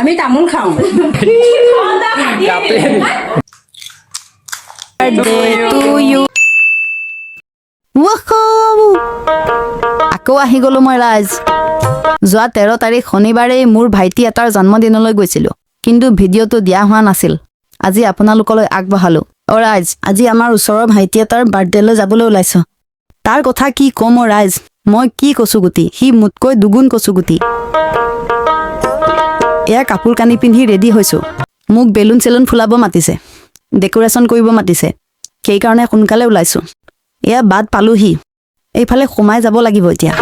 আমি তামোল খাওঁ আকৌ আহি গলো মই ৰাজ যোৱা 13 তাৰিখ শনিবাৰে মোৰ ভাইটি এটাৰ জন্মদিনলৈ গৈছিলো কিন্তু ভিডিঅ'টো দিয়া হোৱা নাছিল আজি আপোনালোকলৈ আগবঢ়ালো অ ৰাজ আজি আমাৰ ওচৰৰ ভাইটি এটাৰ বাৰ্থডেলৈ যাবলৈ ওলাইছো তাৰ কথা কি কম অ ৰাজ মই কি কচুগুটি সি মুতকৈ দুগুণ কচুগুটি এয়া কাপোৰ কানি পিন্ধি ৰেডি হৈছো মোক বেলুন চেলুন ফুলাব মাতিছে ডেকোৰেশ্যন কৰিব মাতিছে সেইকাৰণে সোনকালে ওলাইছো এয়া বাট পালোহি এইফালে সোমাই যাব লাগিব এতিয়া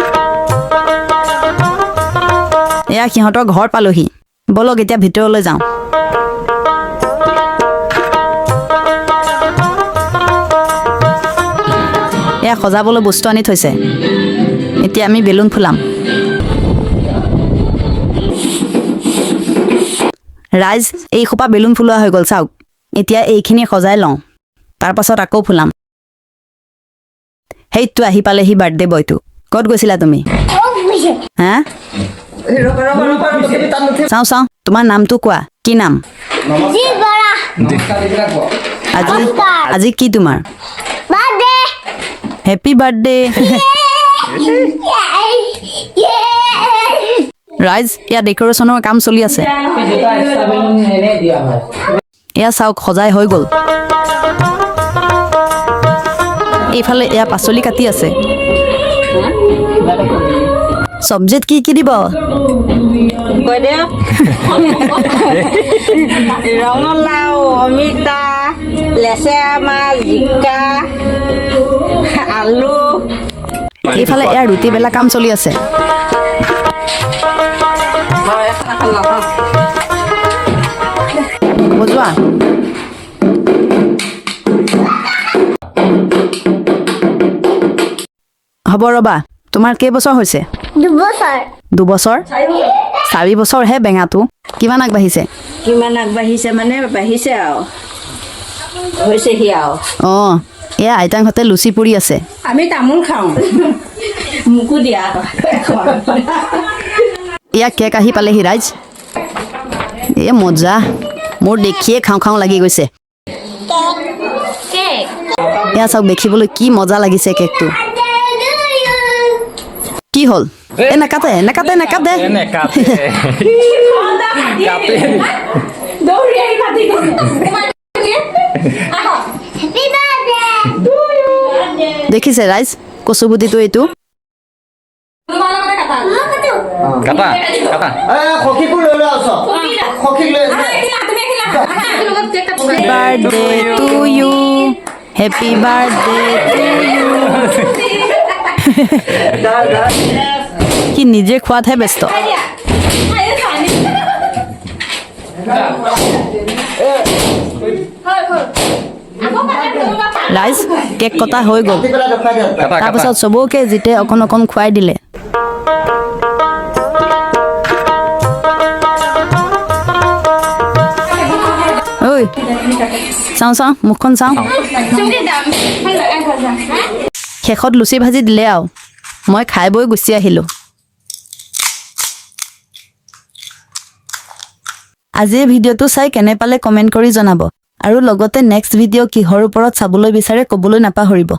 এয়া সিহঁতৰ ঘৰ পালোহি বলক এতিয়া ভিতৰলৈ যাওঁ এয়া সজাবলৈ বস্তু আনি থৈছে এতিয়া আমি বেলুন ফুলাম ৰাইজ এই খোপা বেলুন ফুলোৱা হৈ গ'ল চাওক এতিয়া এইখিনি সজাই লওঁ তাৰ পাছত আকৌ ফুলাম সেইটো আহি পালেহি বাৰ্থডে বয়টো ক'ত গৈছিলা তুমি হা চাওঁ চাওঁ তোমাৰ নামটো কোৱা কি নাম আজি কি তোমাৰ হেপী বাৰ্থডে ৰাইজ এয়া ডেকোৰেশ্যনৰ কাম চলি আছে এয়া চাওক সজাই হৈ গ'ল এইফালে এয়া পাচলি কাটি আছে চব্জিত কি কি দিব ৰঙালাও অমিতা লেচেৰা মাছ জিকা আলু এইফালে এয়া ৰুটি বেলা কাম চলি আছে বজোৱা হ'ব ৰবা তোমাৰ কেইবছৰ হৈছে 2 বছৰ 4 বছৰহে বেঙাটো কিমান আগবাঢ়িছে মানে বাঢ়িছে আৰু হৈছেহি আৰু অঁ এয়া আইতাহঁতে লুচি পুৰি আছে আমি তামোল খাওঁ মোকো দিয়া এয়া কেক আহি পালেহি ৰাইজ এ মজা মোৰ দেখিয়ে খাওঁ খাওঁ লাগি গৈছে এয়া চাওক দেখিবলৈ কি মজা লাগিছে কেকটো কি হ'ল এ নেকাতে নেকাতে নেকাতে দেখিছে ৰাইজ কচুগুটিটো এইটো birthday to you happy birthday to you সি নিজে খোৱাতহে ব্যস্ত ৰাইজ কেক কটা হৈ গ'ল তাৰপিছত চবকে জিতে অকণ অকণ খুৱাই দিলে ঐ চাওঁ চাওঁ মুখখন চাওঁ শেষত লুচি ভাজি দিলে আৰু মই খাই বৈ গুচি আহিলোঁ আজিৰ ভিডিঅ'টো চাই কেনে পালে কমেণ্ট কৰি জনাব আৰু লগতে নেক্সট ভিডিঅ' কিহৰ ওপৰত চাবলৈ বিচাৰে ক'বলৈ নাপাহৰিব